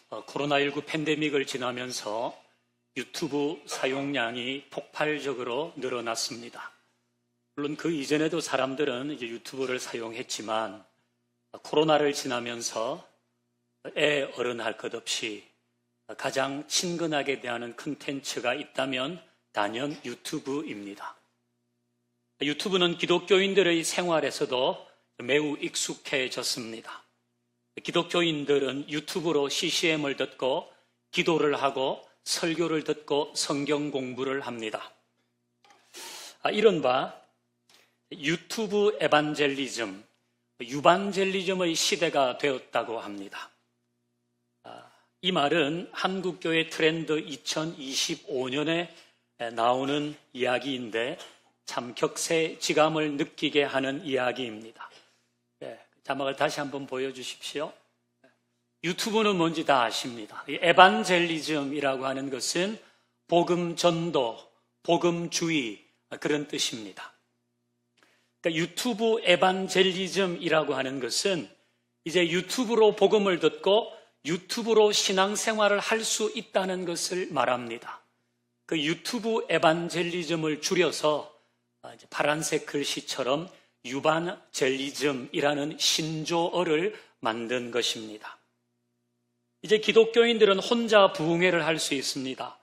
코로나19 팬데믹을 지나면서 유튜브 사용량이 폭발적으로 늘어났습니다. 물론 그 이전에도 사람들은 이제 유튜브를 사용했지만 코로나를 지나면서 어른 할 것 없이 가장 친근하게 대하는 콘텐츠가 있다면 단연 유튜브입니다. 유튜브는 기독교인들의 생활에서도 매우 익숙해졌습니다. 기독교인들은 유튜브로 CCM을 듣고 기도를 하고 설교를 듣고 성경 공부를 합니다. 이른바 유튜브 에반젤리즘, 유반젤리즘의 시대가 되었다고 합니다. 이 말은 한국교회 트렌드 2025년에 나오는 이야기인데 참 격세지감을 느끼게 하는 이야기입니다. 자막을 다시 한번 보여주십시오. 유튜브는 뭔지 다 아십니다. 에반젤리즘이라고 하는 것은 복음 전도, 복음주의 그런 뜻입니다. 그러니까 유튜브 에반젤리즘이라고 하는 것은 이제 유튜브로 복음을 듣고 유튜브로 신앙생활을 할 수 있다는 것을 말합니다. 그 유튜브 에반젤리즘을 줄여서 파란색 글씨처럼 유반젤리즘이라는 신조어를 만든 것입니다. 이제 기독교인들은 혼자 부흥회를 할 수 있습니다.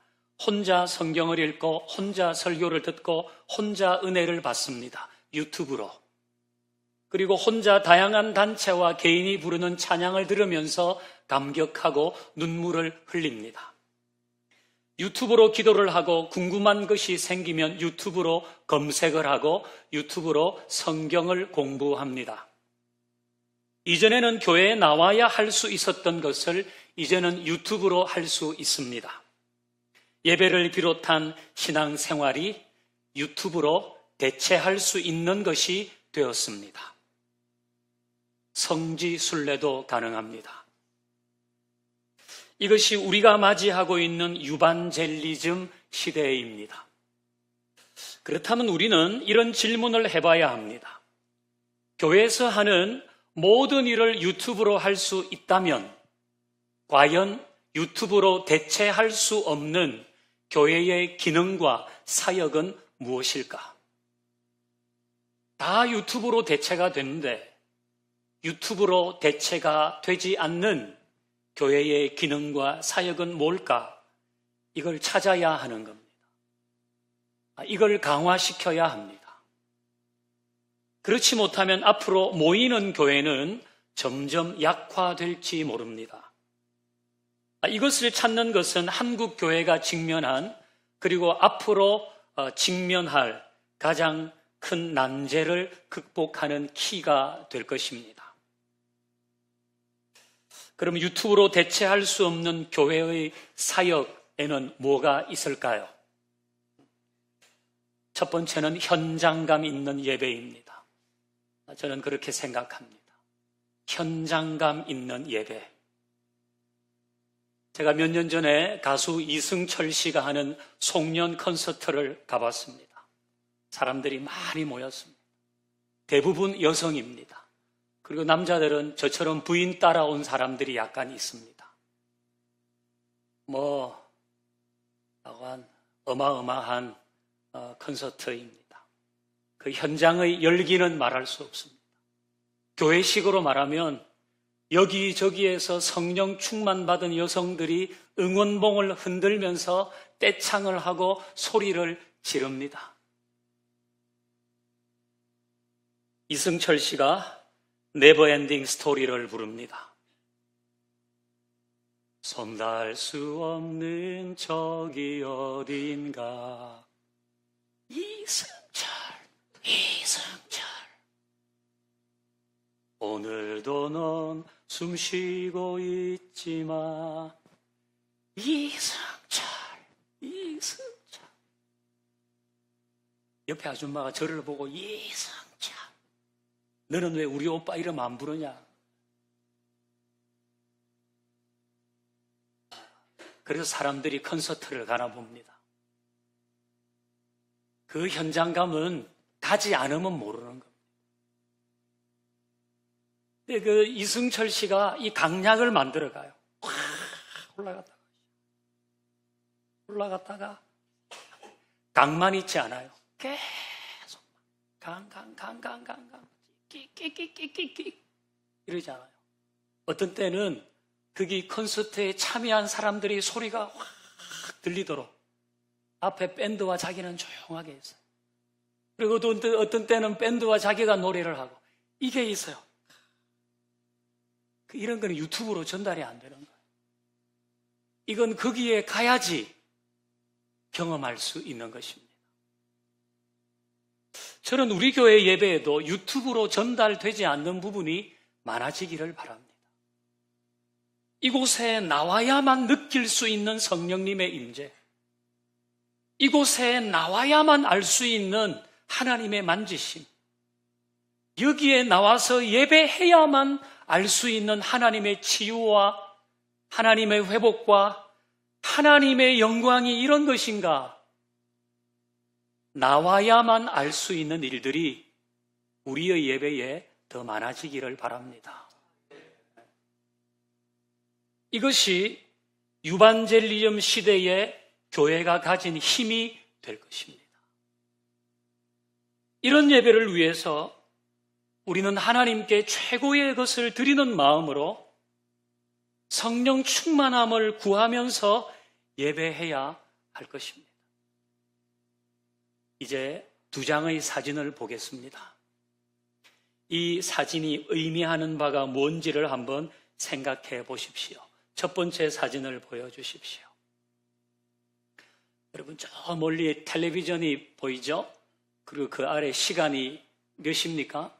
혼자 성경을 읽고 혼자 설교를 듣고 혼자 은혜를 받습니다. 유튜브로. 그리고 혼자 다양한 단체와 개인이 부르는 찬양을 들으면서 감격하고 눈물을 흘립니다. 유튜브로 기도를 하고 궁금한 것이 생기면 유튜브로 검색을 하고 유튜브로 성경을 공부합니다. 이전에는 교회에 나와야 할 수 있었던 것을 이제는 유튜브로 할 수 있습니다. 예배를 비롯한 신앙생활이 유튜브로 대체할 수 있는 것이 되었습니다. 성지순례도 가능합니다. 이것이 우리가 맞이하고 있는 유반젤리즘 시대입니다. 그렇다면 우리는 이런 질문을 해봐야 합니다. 교회에서 하는 모든 일을 유튜브로 할 수 있다면 과연 유튜브로 대체할 수 없는 교회의 기능과 사역은 무엇일까? 다 유튜브로 대체가 되는데 유튜브로 대체가 되지 않는 교회의 기능과 사역은 뭘까? 이걸 찾아야 하는 겁니다. 이걸 강화시켜야 합니다. 그렇지 못하면 앞으로 모이는 교회는 점점 약화될지 모릅니다. 이것을 찾는 것은 한국 교회가 직면한 그리고 앞으로 직면할 가장 큰 난제를 극복하는 키가 될 것입니다. 그럼 유튜브로 대체할 수 없는 교회의 사역에는 뭐가 있을까요? 첫 번째는 현장감 있는 예배입니다. 저는 그렇게 생각합니다. 현장감 있는 예배. 제가 몇 년 전에 가수 이승철 씨가 하는 송년 콘서트를 가봤습니다. 사람들이 많이 모였습니다. 대부분 여성입니다. 그리고 남자들은 저처럼 부인 따라온 사람들이 약간 있습니다. 어마어마한 콘서트입니다. 그 현장의 열기는 말할 수 없습니다. 교회식으로 말하면 여기저기에서 성령 충만받은 여성들이 응원봉을 흔들면서 떼창을 하고 소리를 지릅니다. 이승철 씨가 네버엔딩 스토리를 부릅니다. 손 닿을 수 없는 저기 어딘가 이승철 오늘도 넌 숨 쉬고 있지만 이승철 옆에 아줌마가 저를 보고 이승철 너는 왜 우리 오빠 이름 안 부르냐? 그래서 사람들이 콘서트를 가나 봅니다. 그 현장감은 가지 않으면 모르는 겁니다. 근데 그 이승철 씨가 이 강약을 만들어가요. 올라갔다가 강만 있지 않아요. 계속 끼 이러지 않아요. 어떤 때는 거기 콘서트에 참여한 사람들이 소리가 확 들리도록 앞에 밴드와 자기는 조용하게 했어요. 그리고 또 어떤 때는 밴드와 자기가 노래를 하고 이게 있어요. 이런 거는 유튜브로 전달이 안 되는 거예요. 이건 거기에 가야지 경험할 수 있는 것입니다. 저는 우리 교회 예배에도 유튜브로 전달되지 않는 부분이 많아지기를 바랍니다. 이곳에 나와야만 느낄 수 있는 성령님의 임재, 이곳에 나와야만 알 수 있는 하나님의 만지심, 여기에 나와서 예배해야만 알 수 있는 하나님의 치유와 하나님의 회복과 하나님의 영광이 이런 것인가? 나와야만 알 수 있는 일들이 우리의 예배에 더 많아지기를 바랍니다. 이것이 유반젤리즘 시대의 교회가 가진 힘이 될 것입니다. 이런 예배를 위해서 우리는 하나님께 최고의 것을 드리는 마음으로 성령 충만함을 구하면서 예배해야 할 것입니다. 이제 2장의 사진을 보겠습니다. 이 사진이 의미하는 바가 뭔지를 한번 생각해 보십시오. 첫 번째 사진을 보여주십시오. 여러분, 저 멀리 텔레비전이 보이죠? 그리고 그 아래 시간이 몇 시입니까?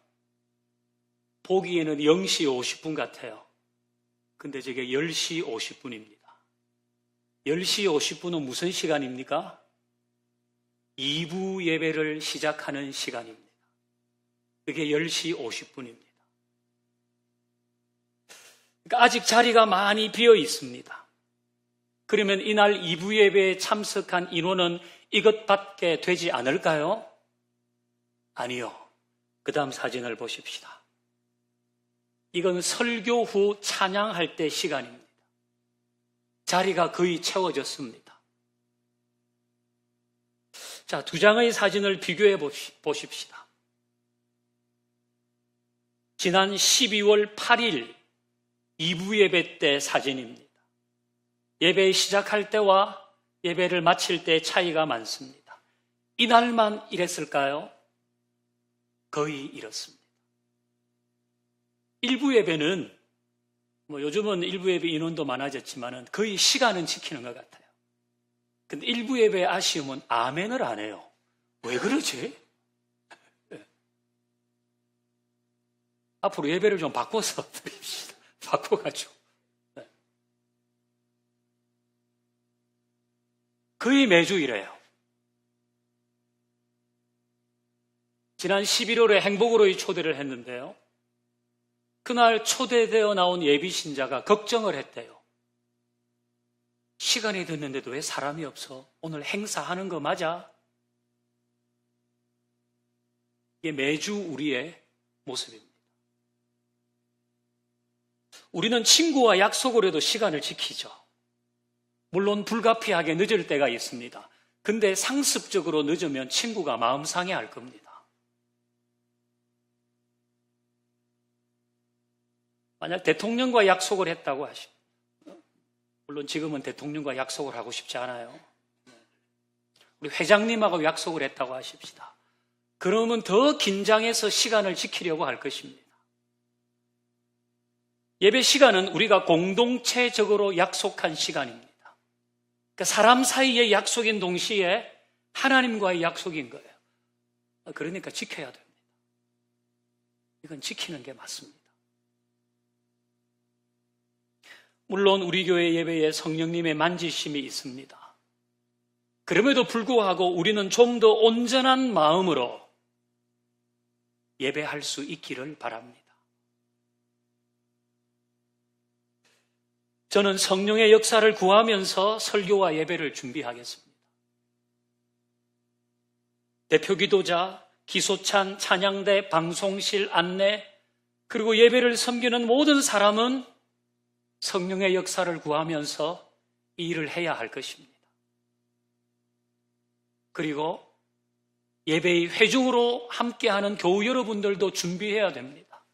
보기에는 0시 50분 같아요. 근데 저게 10시 50분입니다. 10시 50분은 무슨 시간입니까? 2부 예배를 시작하는 시간입니다. 그게 10시 50분입니다. 그러니까 아직 자리가 많이 비어 있습니다. 그러면 이날 2부 예배에 참석한 인원은 이것밖에 되지 않을까요? 아니요. 그 다음 사진을 보십시다. 이건 설교 후 찬양할 때 시간입니다. 자리가 거의 채워졌습니다. 자, 2장의 사진을 비교해 보십시다. 지난 12월 8일 2부 예배 때 사진입니다. 예배 시작할 때와 예배를 마칠 때 차이가 많습니다. 이날만 이랬을까요? 거의 이렇습니다. 1부 예배는 요즘은 1부 예배 인원도 많아졌지만 거의 시간은 지키는 것 같아요. 근데 1부 예배의 아쉬움은 아멘을 안 해요. 왜 그러지? 네. 앞으로 예배를 좀 바꿔서 드립시다. 바꿔가지고. 네. 거의 매주 이래요. 지난 11월에 행복으로의 초대를 했는데요. 그날 초대되어 나온 예비신자가 걱정을 했대요. 시간이 됐는데도 왜 사람이 없어? 오늘 행사하는 거 맞아? 이게 매주 우리의 모습입니다. 우리는 친구와 약속을 해도 시간을 지키죠. 물론 불가피하게 늦을 때가 있습니다. 근데 상습적으로 늦으면 친구가 마음 상해할 겁니다. 만약 대통령과 약속을 했다고 하십니다. 물론 지금은 대통령과 약속을 하고 싶지 않아요. 우리 회장님하고 약속을 했다고 하십시다. 그러면 더 긴장해서 시간을 지키려고 할 것입니다. 예배 시간은 우리가 공동체적으로 약속한 시간입니다. 그러니까 사람 사이의 약속인 동시에 하나님과의 약속인 거예요. 그러니까 지켜야 됩니다. 이건 지키는 게 맞습니다. 물론 우리 교회 예배에 성령님의 만지심이 있습니다. 그럼에도 불구하고 우리는 좀 더 온전한 마음으로 예배할 수 있기를 바랍니다. 저는 성령의 역사를 구하면서 설교와 예배를 준비하겠습니다. 대표 기도자, 기소찬, 찬양대, 방송실 안내, 그리고 예배를 섬기는 모든 사람은 성령의 역사를 구하면서 이 일을 해야 할 것입니다. 그리고 예배의 회중으로 함께하는 교우 여러분들도 준비해야 됩니다.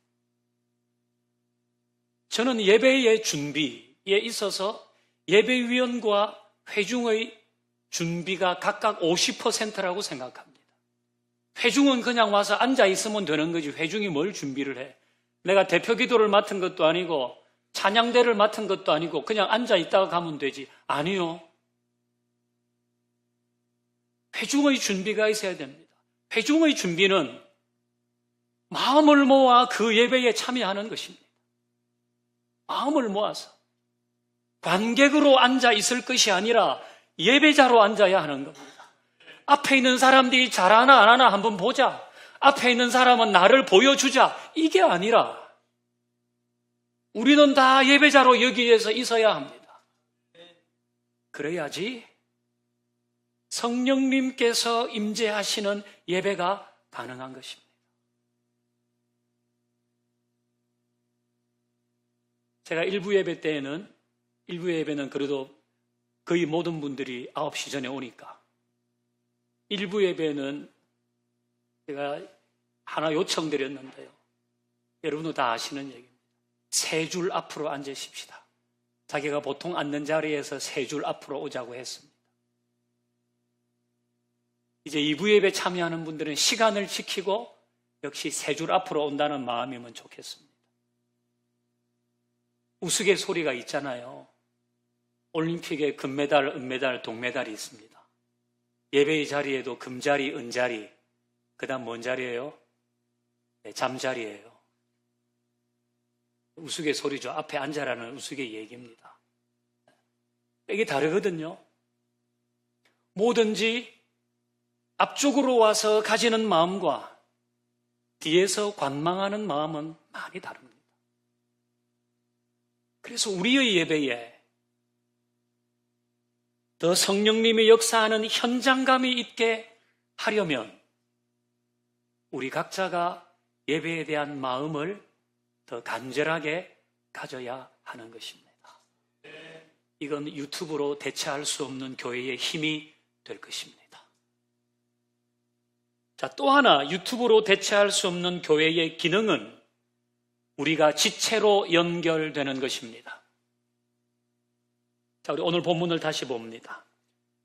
저는 예배의 준비에 있어서 예배위원과 회중의 준비가 각각 50%라고 생각합니다. 회중은 그냥 와서 앉아 있으면 되는 거지 회중이 뭘 준비를 해. 내가 대표 기도를 맡은 것도 아니고 찬양대를 맡은 것도 아니고 그냥 앉아 있다가 가면 되지. 아니요. 회중의 준비가 있어야 됩니다. 회중의 준비는 마음을 모아 그 예배에 참여하는 것입니다. 마음을 모아서 관객으로 앉아 있을 것이 아니라 예배자로 앉아야 하는 겁니다. 앞에 있는 사람들이 잘하나 안 하나 한번 보자. 앞에 있는 사람은 나를 보여주자. 이게 아니라 우리는 다 예배자로 여기에서 있어야 합니다. 그래야지 성령님께서 임재하시는 예배가 가능한 것입니다. 제가 일부 예배는 그래도 거의 모든 분들이 9시 전에 오니까 일부 예배는 제가 하나 요청드렸는데요. 여러분도 다 아시는 얘기입니다. 3줄 앞으로 앉으십시다. 자기가 보통 앉는 자리에서 3줄 앞으로 오자고 했습니다. 이제 2부 예배 참여하는 분들은 시간을 지키고 역시 3줄 앞으로 온다는 마음이면 좋겠습니다. 우스갯소리가 있잖아요. 올림픽에 금메달, 은메달, 동메달이 있습니다. 예배의 자리에도 금자리, 은자리, 그 다음 뭔 자리예요? 네, 잠자리예요. 우스갯소리죠. 앞에 앉아라는 우스갯 얘기입니다. 이게 다르거든요. 뭐든지 앞쪽으로 와서 가지는 마음과 뒤에서 관망하는 마음은 많이 다릅니다. 그래서 우리의 예배에 더 성령님이 역사하는 현장감이 있게 하려면 우리 각자가 예배에 대한 마음을 더 간절하게 가져야 하는 것입니다. 이건 유튜브로 대체할 수 없는 교회의 힘이 될 것입니다. 자, 또 하나 유튜브로 대체할 수 없는 교회의 기능은 우리가 지체로 연결되는 것입니다. 자, 우리 오늘 본문을 다시 봅니다.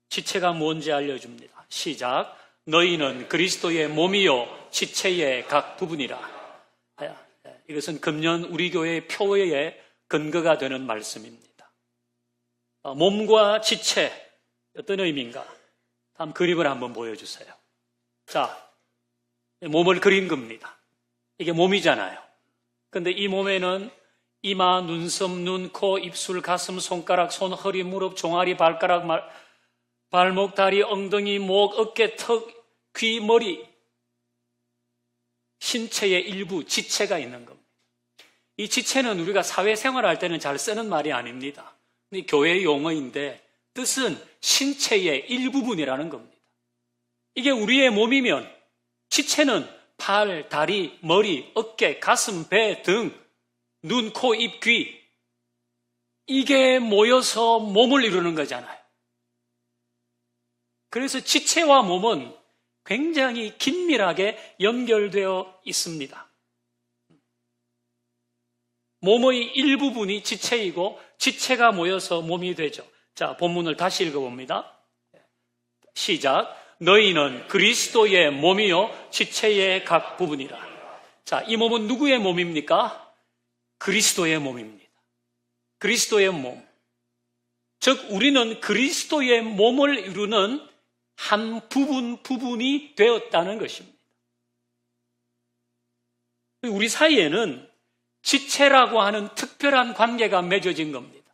지체가 뭔지 알려줍니다. 시작. 너희는 그리스도의 몸이요 지체의 각 부분이라. 이것은 금년 우리 교회의 표의 근거가 되는 말씀입니다. 몸과 지체 어떤 의미인가? 다음 그림을 한번 보여주세요. 자, 몸을 그린 겁니다. 이게 몸이잖아요. 근데 이 몸에는 이마, 눈썹, 눈, 코, 입술, 가슴, 손가락, 손, 허리, 무릎, 종아리, 발가락, 발목, 다리, 엉덩이, 목, 어깨, 턱, 귀, 머리, 신체의 일부, 지체가 있는 겁니다. 이 지체는 우리가 사회생활할 때는 잘 쓰는 말이 아닙니다. 교회 용어인데 뜻은 신체의 일부분이라는 겁니다. 이게 우리의 몸이면 지체는 팔, 다리, 머리, 어깨, 가슴, 배, 등, 눈, 코, 입, 귀 이게 모여서 몸을 이루는 거잖아요. 그래서 지체와 몸은 굉장히 긴밀하게 연결되어 있습니다. 몸의 일부분이 지체이고 지체가 모여서 몸이 되죠. 자, 본문을 다시 읽어봅니다. 시작. 너희는 그리스도의 몸이요 지체의 각 부분이라. 자, 이 몸은 누구의 몸입니까? 그리스도의 몸입니다. 그리스도의 몸. 즉 우리는 그리스도의 몸을 이루는 한 부분이 되었다는 것입니다. 우리 사이에는 지체라고 하는 특별한 관계가 맺어진 겁니다.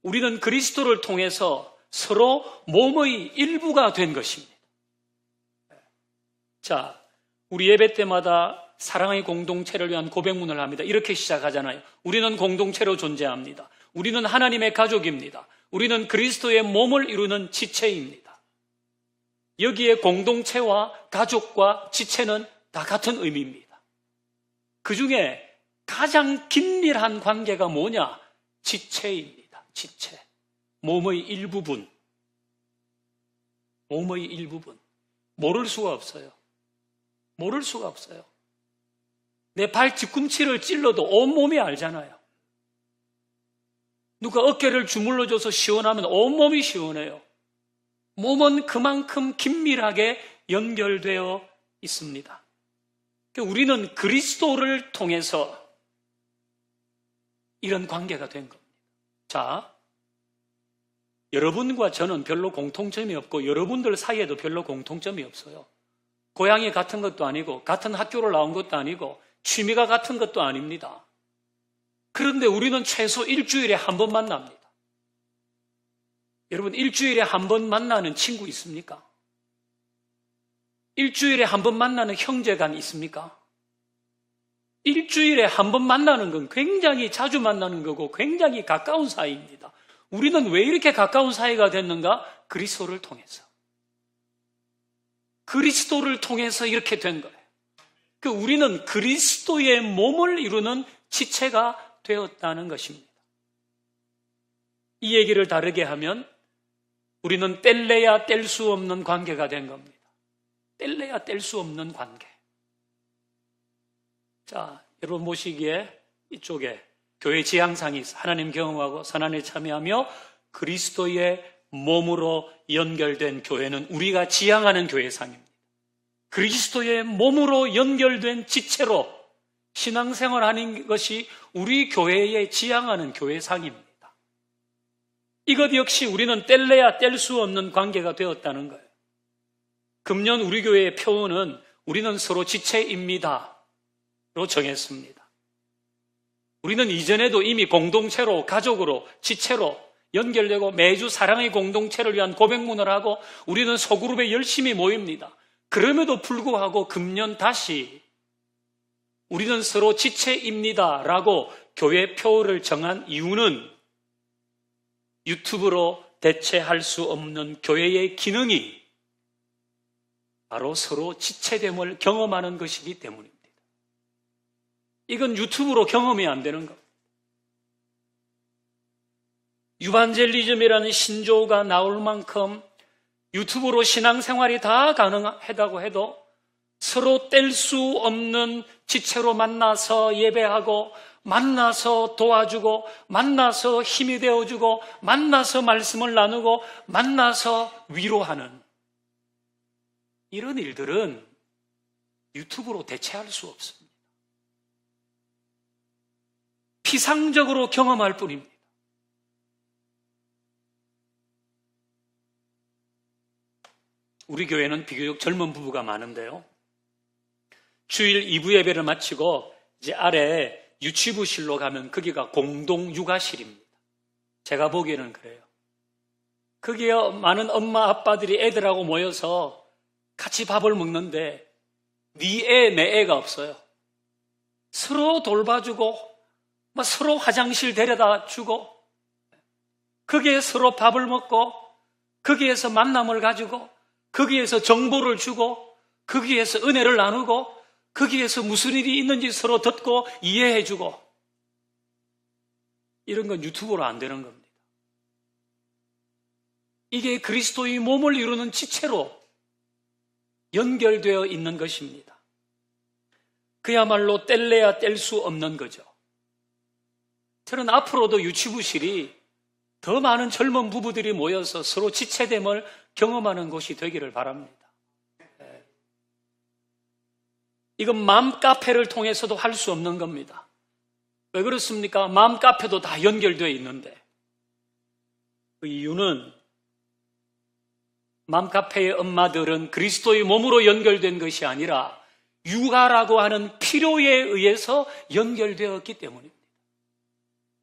우리는 그리스도를 통해서 서로 몸의 일부가 된 것입니다. 자, 우리 예배 때마다 사랑의 공동체를 위한 고백문을 합니다. 이렇게 시작하잖아요. 우리는 공동체로 존재합니다. 우리는 하나님의 가족입니다. 우리는 그리스도의 몸을 이루는 지체입니다. 여기에 공동체와 가족과 지체는 다 같은 의미입니다. 그 중에 가장 긴밀한 관계가 뭐냐? 지체입니다. 지체. 몸의 일부분, 몸의 일부분. 모를 수가 없어요. 모를 수가 없어요. 내 발 뒤꿈치를 찔러도 온몸이 알잖아요. 누가 어깨를 주물러줘서 시원하면 온몸이 시원해요. 몸은 그만큼 긴밀하게 연결되어 있습니다. 우리는 그리스도를 통해서 이런 관계가 된 겁니다. 자, 여러분과 저는 별로 공통점이 없고 여러분들 사이에도 별로 공통점이 없어요. 고향이 같은 것도 아니고 같은 학교를 나온 것도 아니고 취미가 같은 것도 아닙니다. 그런데 우리는 최소 일주일에 한 번 만납니다. 여러분, 일주일에 한 번 만나는 친구 있습니까? 일주일에 한 번 만나는 형제간 있습니까? 일주일에 한 번 만나는 건 굉장히 자주 만나는 거고 굉장히 가까운 사이입니다. 우리는 왜 이렇게 가까운 사이가 됐는가? 그리스도를 통해서. 그리스도를 통해서 이렇게 된 거예요. 우리는 그리스도의 몸을 이루는 지체가 되었다는 것입니다. 이 얘기를 다르게 하면 우리는 뗄래야 뗄 수 없는 관계가 된 겁니다. 뗄래야 뗄 수 없는 관계. 자, 여러분 보시기에 이쪽에 교회 지향상이 있어. 하나님 경험하고 선한에 참여하며 그리스도의 몸으로 연결된 교회는 우리가 지향하는 교회상입니다. 그리스도의 몸으로 연결된 지체로 신앙생활하는 것이 우리 교회에 지향하는 교회상입니다. 이것 역시 우리는 뗄래야 뗄 수 없는 관계가 되었다는 거예요. 금년 우리 교회의 표어는 우리는 서로 지체입니다로 정했습니다. 우리는 이전에도 이미 공동체로, 가족으로, 지체로 연결되고 매주 사랑의 공동체를 위한 고백문을 하고 우리는 소그룹에 열심히 모입니다. 그럼에도 불구하고 금년 다시 우리는 서로 지체입니다라고 교회 표어를 정한 이유는 유튜브로 대체할 수 없는 교회의 기능이 바로 서로 지체됨을 경험하는 것이기 때문입니다. 이건 유튜브로 경험이 안 되는 겁니다. 유반젤리즘이라는 신조어가 나올 만큼 유튜브로 신앙생활이 다 가능하다고 해도 서로 뗄 수 없는 지체로 만나서 예배하고 만나서 도와주고 만나서 힘이 되어주고 만나서 말씀을 나누고 만나서 위로하는 이런 일들은 유튜브로 대체할 수 없습니다. 피상적으로 경험할 뿐입니다. 우리 교회는 비교적 젊은 부부가 많은데요. 주일 2부 예배를 마치고 이제 아래 유치부실로 가면 거기가 공동 육아실입니다. 제가 보기에는 그래요. 거기에 많은 엄마 아빠들이 애들하고 모여서 같이 밥을 먹는데 네 애, 내 애가 없어요. 서로 돌봐주고 서로 화장실 데려다 주고 거기에 서로 밥을 먹고 거기에서 만남을 가지고 거기에서 정보를 주고 거기에서 은혜를 나누고 거기에서 무슨 일이 있는지 서로 듣고 이해해주고 이런 건 유튜브로 안 되는 겁니다. 이게 그리스도의 몸을 이루는 지체로 연결되어 있는 것입니다. 그야말로 뗄래야 뗄 수 없는 거죠. 저는 앞으로도 유치부실이 더 많은 젊은 부부들이 모여서 서로 지체됨을 경험하는 곳이 되기를 바랍니다. 이건 맘카페를 통해서도 할 수 없는 겁니다. 왜 그렇습니까? 맘카페도 다 연결되어 있는데 그 이유는 맘카페의 엄마들은 그리스도의 몸으로 연결된 것이 아니라 육아라고 하는 필요에 의해서 연결되었기 때문입니다.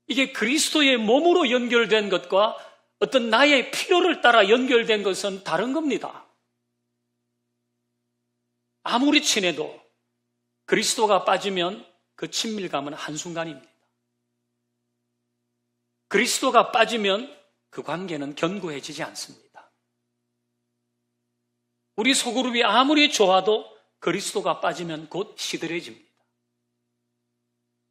이게 그리스도의 몸으로 연결된 것과 어떤 나의 필요를 따라 연결된 것은 다른 겁니다. 아무리 친해도 그리스도가 빠지면 그 친밀감은 한순간입니다. 그리스도가 빠지면 그 관계는 견고해지지 않습니다. 우리 소그룹이 아무리 좋아도 그리스도가 빠지면 곧 시들해집니다.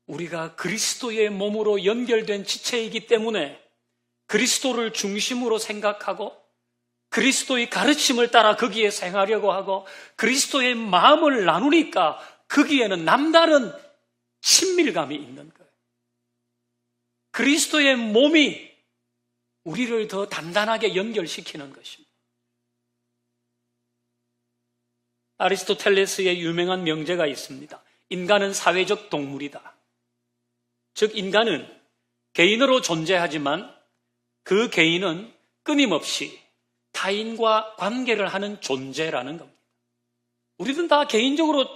우리가 그리스도의 몸으로 연결된 지체이기 때문에 그리스도를 중심으로 생각하고 그리스도의 가르침을 따라 거기에 생하려고 하고 그리스도의 마음을 나누니까 거기에는 남다른 친밀감이 있는 거예요. 그리스도의 몸이 우리를 더 단단하게 연결시키는 것입니다. 아리스토텔레스의 유명한 명제가 있습니다. 인간은 사회적 동물이다. 즉 인간은 개인으로 존재하지만 그 개인은 끊임없이 타인과 관계를 하는 존재라는 겁니다. 우리는 다 개인적으로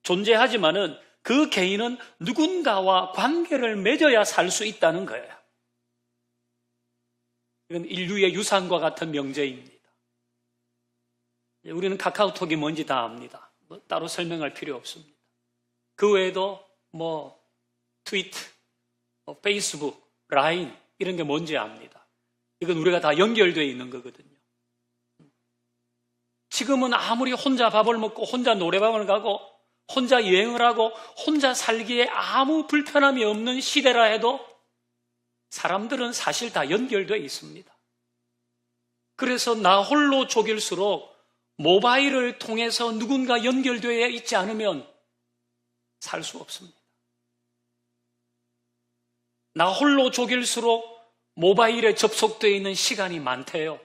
존재하지만은 그 개인은 누군가와 관계를 맺어야 살 수 있다는 거예요. 이건 인류의 유산과 같은 명제입니다. 우리는 카카오톡이 뭔지 다 압니다. 따로 설명할 필요 없습니다. 그 외에도 트위터, 페이스북, 라인 이런 게 뭔지 압니다. 이건 우리가 다 연결되어 있는 거거든요. 지금은 아무리 혼자 밥을 먹고 혼자 노래방을 가고 혼자 여행을 하고 혼자 살기에 아무 불편함이 없는 시대라 해도 사람들은 사실 다 연결되어 있습니다. 그래서 나 홀로 족일수록 모바일을 통해서 누군가 연결되어 있지 않으면 살 수 없습니다. 나 홀로 족일수록 모바일에 접속되어 있는 시간이 많대요.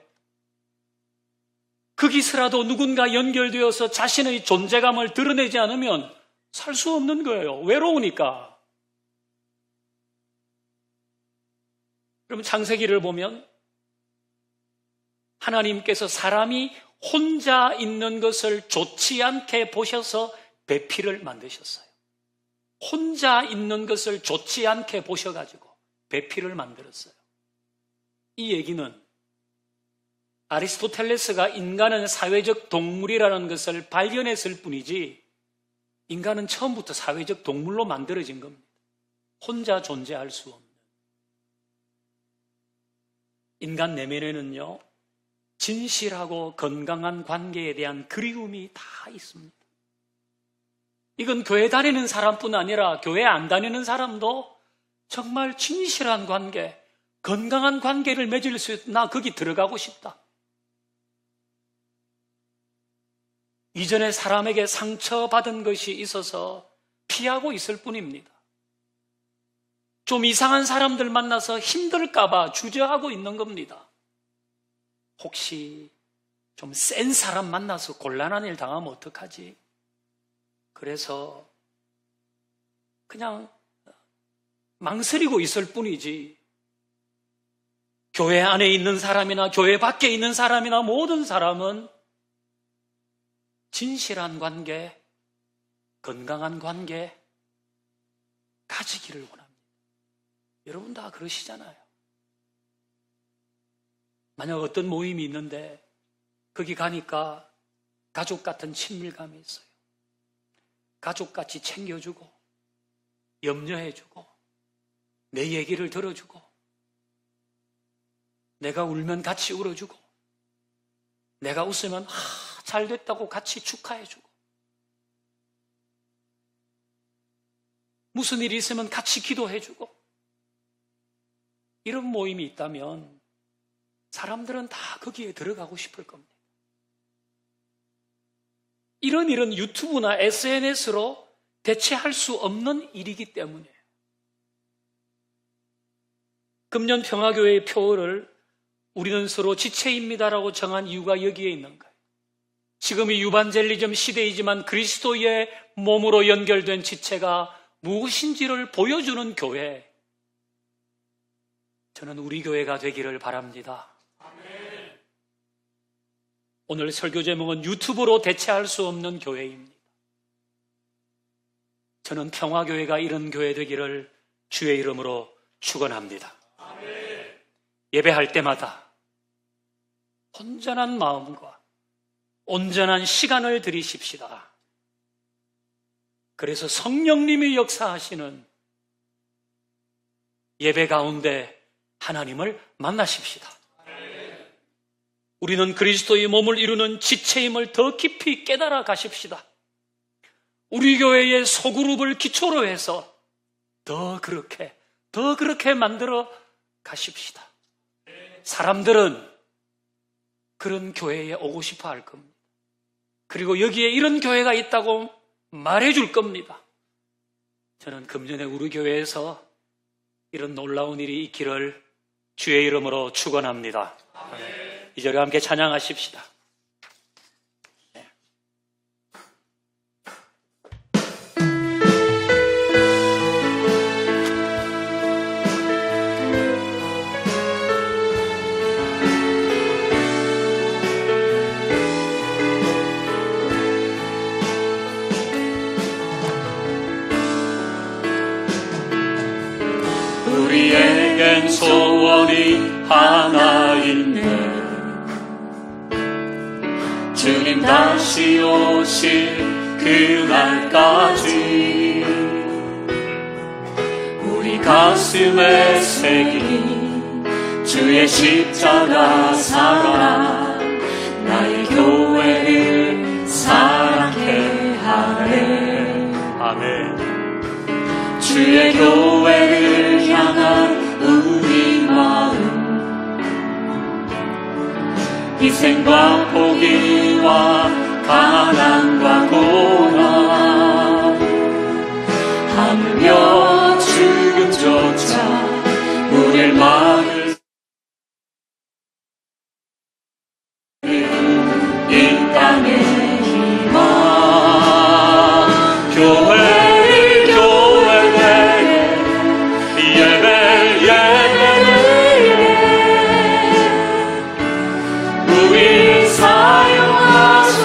거기서라도 누군가 연결되어서 자신의 존재감을 드러내지 않으면 살 수 없는 거예요. 외로우니까. 그럼 창세기를 보면 하나님께서 사람이 혼자 있는 것을 좋지 않게 보셔서 배필을 만드셨어요. 혼자 있는 것을 좋지 않게 보셔가지고 배필을 만들었어요. 이 얘기는 아리스토텔레스가 인간은 사회적 동물이라는 것을 발견했을 뿐이지 인간은 처음부터 사회적 동물로 만들어진 겁니다. 혼자 존재할 수 없는. 인간 내면에는요, 진실하고 건강한 관계에 대한 그리움이 다 있습니다. 이건 교회 다니는 사람뿐 아니라 교회 안 다니는 사람도 정말 진실한 관계, 건강한 관계를 맺을 수 있다. 나 거기 들어가고 싶다. 이전에 사람에게 상처받은 것이 있어서 피하고 있을 뿐입니다. 좀 이상한 사람들 만나서 힘들까봐 주저하고 있는 겁니다. 혹시 좀 센 사람 만나서 곤란한 일 당하면 어떡하지? 그래서 그냥 망설이고 있을 뿐이지 교회 안에 있는 사람이나 교회 밖에 있는 사람이나 모든 사람은 진실한 관계, 건강한 관계 가지기를 원합니다. 여러분 다 그러시잖아요. 만약 어떤 모임이 있는데 거기 가니까 가족 같은 친밀감이 있어요. 가족같이 챙겨주고 염려해주고 내 얘기를 들어주고 내가 울면 같이 울어주고 내가 웃으면 잘 됐다고 같이 축하해주고 무슨 일이 있으면 같이 기도해주고 이런 모임이 있다면 사람들은 다 거기에 들어가고 싶을 겁니다. 이런 일은 유튜브나 SNS로 대체할 수 없는 일이기 때문에 금년 평화교회의 표어를 우리는 서로 지체입니다라고 정한 이유가 여기에 있는 거예요. 지금이 유반젤리즘 시대이지만 그리스도의 몸으로 연결된 지체가 무엇인지를 보여주는 교회, 저는 우리 교회가 되기를 바랍니다. 오늘 설교 제목은 유튜브로 대체할 수 없는 교회입니다. 저는 평화교회가 이런 교회 되기를 주의 이름으로 축원합니다. 예배할 때마다 온전한 마음과 온전한 시간을 들이십시다. 그래서 성령님이 역사하시는 예배 가운데 하나님을 만나십시다. 우리는 그리스도의 몸을 이루는 지체임을 더 깊이 깨달아 가십시다. 우리 교회의 소그룹을 기초로 해서 더 그렇게 만들어 가십시다. 사람들은 그런 교회에 오고 싶어 할 겁니다. 그리고 여기에 이런 교회가 있다고 말해줄 겁니다. 저는 금년에 우리 교회에서 이런 놀라운 일이 있기를 주의 이름으로 축원합니다. 이 자리에 함께 찬양하십시다. 우리에겐 소원이 하나인데 주님 다시 오실 그날까지 우리 가슴에 새긴 주의 십자가 사랑 나의 교회를 사랑해 하네. 아멘. 주의 교회를 향한 우리 마음 희생과 포기와 가난과 고난 하물며 죽음조차 우릴 막을 이 땅의 희망 교회를 교회되게 예배를 우릴 사용하소서.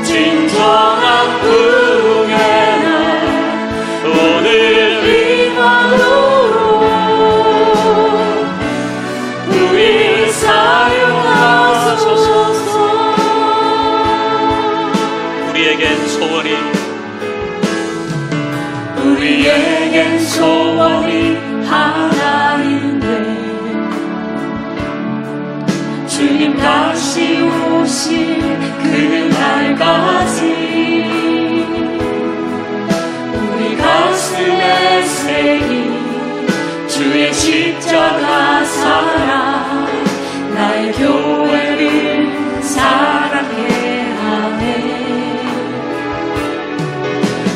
진정한 부흥의 날 오늘 이 밤으로 우릴 사용하소서. 우리에겐 소원이 하나인데 주님 다시 오실 그날까지 우리 가슴에 새긴 주의 십자가 사랑 나의 교회를 사랑해 하네.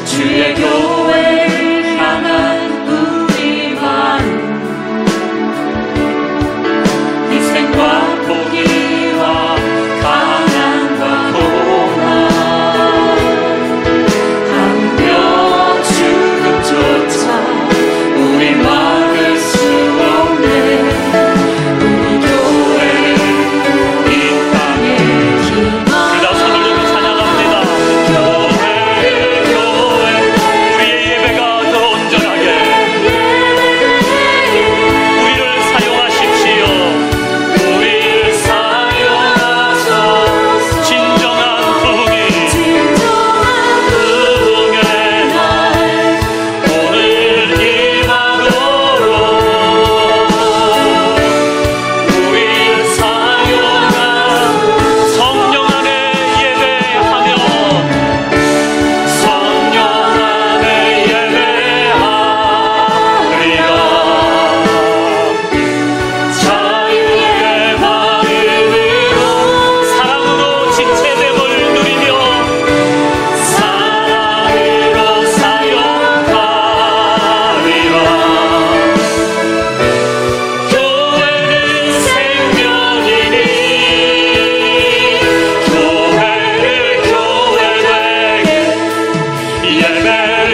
주의 교회를 향한 우리 마음 희생과 포기와 가난과 고난 하물며 죽음조차 우리 막을 수 없네. 우리 교회를 이 땅에 희망 우리 손을 들고 찬양합니다. 우리의 예배가 더 온전하게 우리를 사용하십시오. 우릴 사용하소서. 진정한 부흥의 날 오늘 이 밤으로 우릴 사용하소서. 성령 안에 예배하며 성령 안에 예배하리라. 자유의 마음으로 사랑으로 지체됨을 누리며 사랑으로 사용하리라. 교회는 생명이니 교회를 교회되게 예배를